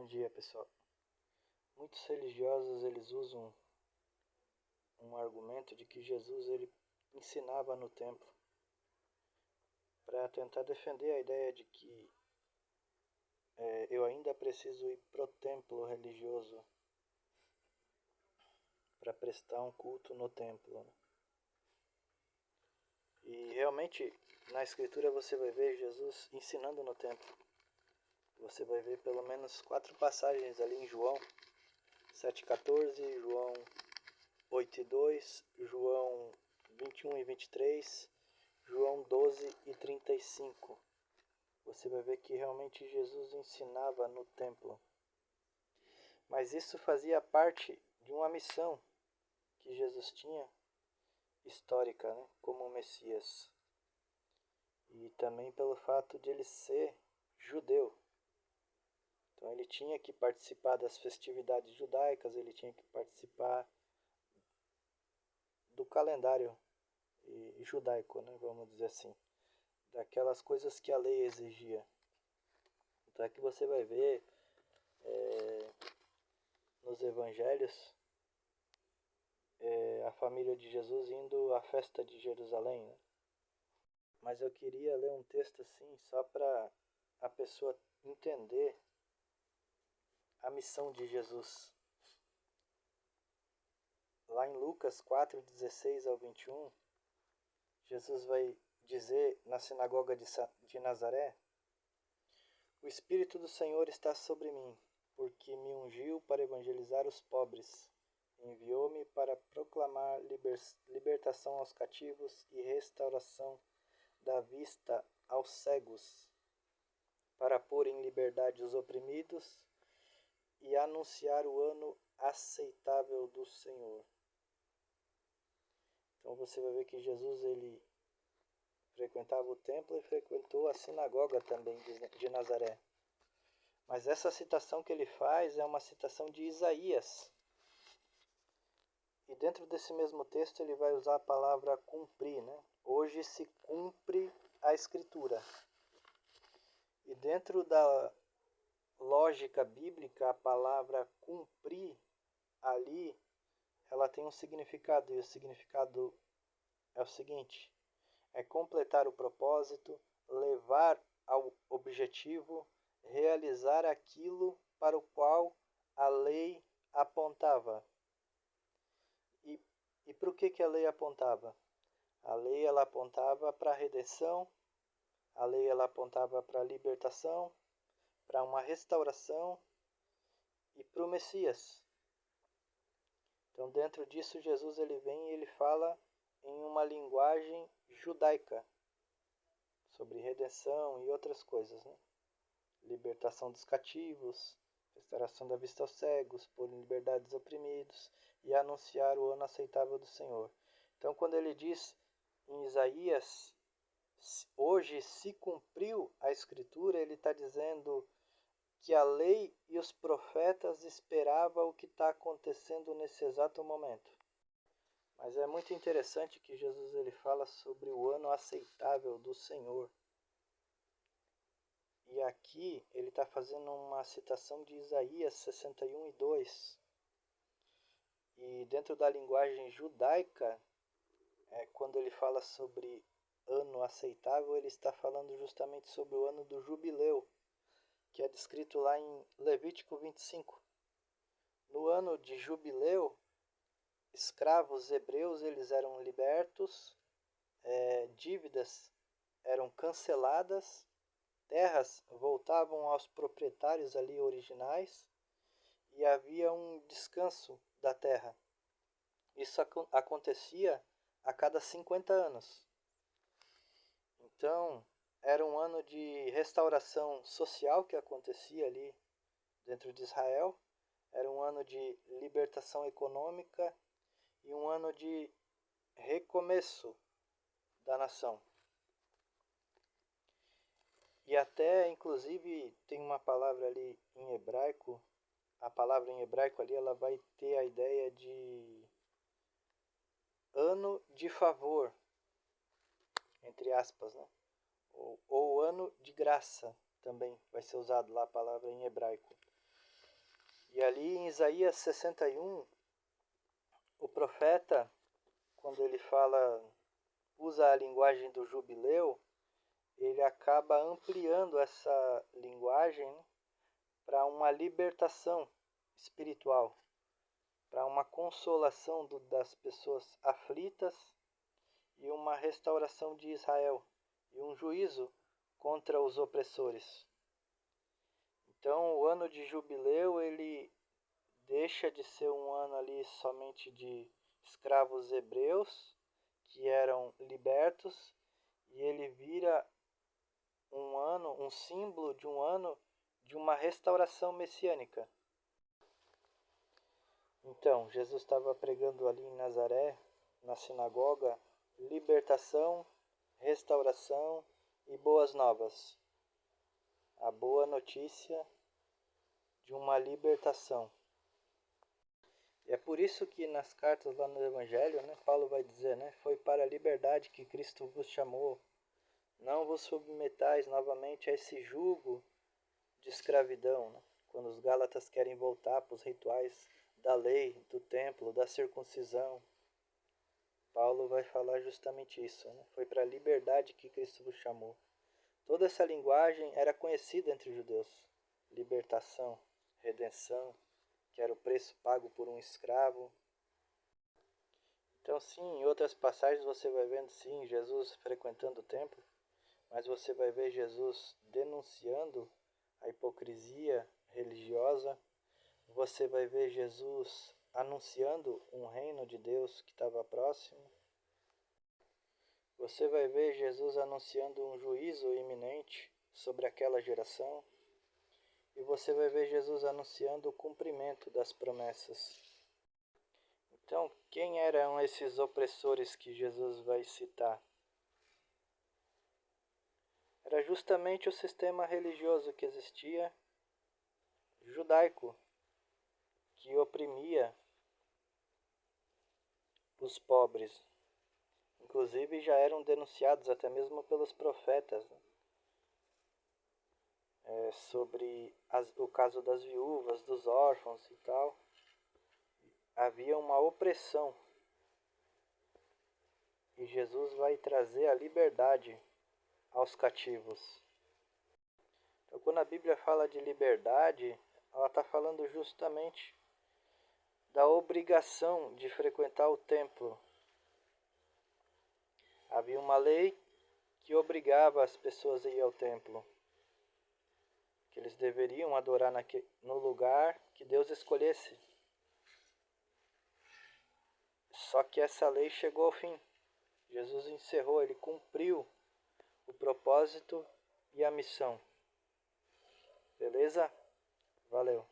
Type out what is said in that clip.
dia, pessoal. Muitos religiosos eles usam um argumento de que Jesus ele ensinava no templo para tentar defender a ideia de que eu ainda preciso ir pro templo religioso para prestar um culto no templo, né? E realmente na escritura você vai ver Jesus ensinando no templo. Você vai ver pelo menos 4 passagens ali em João 7,14, João 8,2, João 21 e 23, João 12 e 35. Você vai ver que realmente Jesus ensinava no templo. Mas isso fazia parte de uma missão que Jesus tinha, histórica, né? Como Messias. E também pelo fato de ele ser judeu. Então ele tinha que participar das festividades judaicas, ele tinha que participar do calendário judaico, né? Vamos dizer assim. Daquelas coisas que a lei exigia. Então é que você vai ver nos evangelhos a família de Jesus indo à festa de Jerusalém, né? Mas eu queria ler um texto assim só para a pessoa entender a missão de Jesus. Lá em Lucas 4:16 ao 21, Jesus vai dizer na sinagoga de Nazaré: O Espírito do Senhor está sobre mim, porque me ungiu para evangelizar os pobres. Enviou-me para proclamar libertação aos cativos e restauração da vista aos cegos, para pôr em liberdade os oprimidos e anunciar o ano aceitável do Senhor. Então você vai ver que Jesus ele frequentava o templo e frequentou a sinagoga também de Nazaré. Mas essa citação que ele faz é uma citação de Isaías. E dentro desse mesmo texto ele vai usar a palavra cumprir, né? Hoje se cumpre a escritura. E dentro da lógica bíblica, a palavra cumprir ali, ela tem um significado. E o significado é o seguinte: é completar o propósito, levar ao objetivo, realizar aquilo para o qual a lei apontava. E para o que a lei apontava? A lei ela apontava para a redenção, a lei ela apontava para a libertação, para uma restauração e para o Messias. Então dentro disso Jesus ele vem e ele fala em uma linguagem judaica sobre redenção e outras coisas, né? Libertação dos cativos, restauração da vista aos cegos, pôr em liberdade os oprimidos e anunciar o ano aceitável do Senhor. Então quando ele diz em Isaías, hoje se cumpriu a escritura, ele está dizendo que a lei e os profetas esperavam o que está acontecendo nesse exato momento. Mas é muito interessante que Jesus ele fala sobre o ano aceitável do Senhor. E aqui ele está fazendo uma citação de Isaías 61:2. E dentro da linguagem judaica, quando ele fala sobre ano aceitável, ele está falando justamente sobre o ano do jubileu, que é descrito lá em Levítico 25. No ano de jubileu, escravos hebreus eles eram libertos, dívidas eram canceladas, terras voltavam aos proprietários ali originais e havia um descanso da terra. Isso acontecia a cada 50 anos. Então, era um ano de restauração social que acontecia ali dentro de Israel, era um ano de libertação econômica e um ano de recomeço da nação. E até, inclusive, tem uma palavra ali em hebraico, a palavra em hebraico ali, ela vai ter a ideia de ano de favor, entre aspas, né? Ou ano de graça, também vai ser usado lá a palavra em hebraico. E ali em Isaías 61, o profeta, quando ele usa a linguagem do jubileu, ele acaba ampliando essa linguagem para uma libertação espiritual, para uma consolação das pessoas aflitas e uma restauração de Israel e um juízo contra os opressores. Então, o ano de jubileu, ele deixa de ser um ano ali somente de escravos hebreus que eram libertos, e ele vira um ano, um símbolo de um ano de uma restauração messiânica. Então, Jesus estava pregando ali em Nazaré, na sinagoga, libertação, restauração e boas novas. A boa notícia de uma libertação. E é por isso que nas cartas lá no Evangelho, Paulo vai dizer, foi para a liberdade que Cristo vos chamou. Não vos submetais novamente a esse jugo de escravidão, quando os gálatas querem voltar para os rituais da lei, do templo, da circuncisão. Paulo vai falar justamente isso, foi para a liberdade que Cristo vos chamou. Toda essa linguagem era conhecida entre os judeus. Libertação, redenção, que era o preço pago por um escravo. Então sim, em outras passagens você vai vendo sim Jesus frequentando o templo, mas você vai ver Jesus denunciando a hipocrisia religiosa. Você vai ver Jesus anunciando um reino de Deus que estava próximo. Você vai ver Jesus anunciando um juízo iminente sobre aquela geração. E você vai ver Jesus anunciando o cumprimento das promessas. Então, quem eram esses opressores que Jesus vai citar? Era justamente o sistema religioso que existia, judaico, que oprimia os pobres. Inclusive já eram denunciados até mesmo pelos profetas, sobre o caso das viúvas, dos órfãos e tal. Havia uma opressão. E Jesus vai trazer a liberdade aos cativos. Então, quando a Bíblia fala de liberdade, ela está falando justamente da obrigação de frequentar o templo. Havia uma lei que obrigava as pessoas a ir ao templo, que eles deveriam adorar no lugar que Deus escolhesse. Só que essa lei chegou ao fim. Jesus encerrou, ele cumpriu o propósito e a missão. Beleza? Valeu.